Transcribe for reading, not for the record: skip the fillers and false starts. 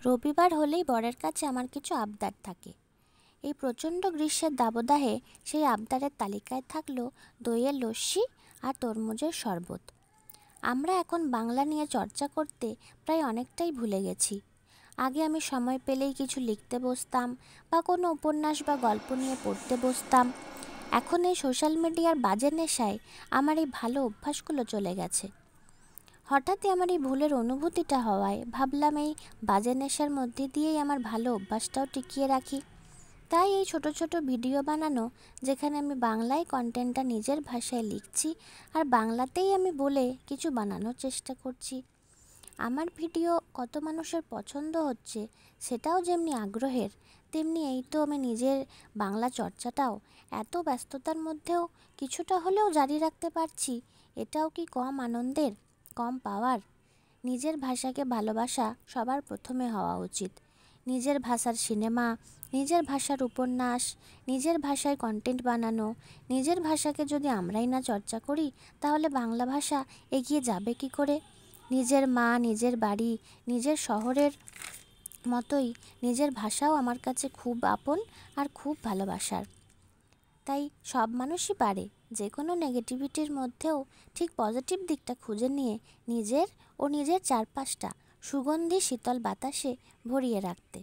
রবিবার হলেই বরের কাছে আমার কিছু আবদার থাকে। এই প্রচণ্ড গ্রীষ্মের দাবদাহে সেই আবদারের তালিকায় থাকলো দইয়ের লস্যি আর তরমুজের শরবত। আমরা এখন বাংলা নিয়ে চর্চা করতে প্রায় অনেকটাই ভুলে গেছি। আগে আমি সময় পেলেই কিছু লিখতে বসতাম বা কোনো উপন্যাস বা গল্প নিয়ে পড়তে বসতাম। এখন এই সোশ্যাল মিডিয়ার বাজে নেশায় আমার এই ভালো অভ্যাসগুলো চলে গেছে। হঠাৎই আমার এই ভুলের অনুভূতিটা হওয়ায় ভাবলাম এই বাজে নেশার মধ্যে দিয়েই আমার ভালো অভ্যাসটাও টিকিয়ে রাখি। তাই এই ছোট ছোট ভিডিও বানানো, যেখানে আমি বাংলায় কন্টেন্টটা নিজের ভাষায় লিখছি আর বাংলাতেই আমি বলে কিছু বানানোর চেষ্টা করছি। আমার ভিডিও কত মানুষের পছন্দ হচ্ছে সেটাও যেমনি আগ্রহের, তেমনি এই তো আমি নিজের বাংলা চর্চাটাও এত ব্যস্ততার মধ্যেও কিছুটা হলেও জারি রাখতে পারছি। এটাও কি কম আনন্দের, কম পাওয়ার? নিজের ভাষাকে ভালোবাসা সবার প্রথমে হওয়া উচিত। নিজের ভাষার সিনেমা, নিজের ভাষার উপন্যাস, নিজের ভাষায় কন্টেন্ট বানানো, নিজের ভাষাকে যদি আমরাই না চর্চা করি তাহলে বাংলা ভাষা এগিয়ে যাবে কি করে? নিজের মা, নিজের বাড়ি, নিজের শহরের মতোই নিজের ভাষাও আমার কাছে খুব আপন আর খুব ভালোবাসার। তাই সব মানুষই পারে যে কোনো নেগেটিভিটির মধ্যেও ঠিক পজিটিভ দিকটা খুঁজে নিয়ে নিজের ও নিজের চারপাশটা সুগন্ধি শীতল বাতাসে ভরিয়ে রাখতে।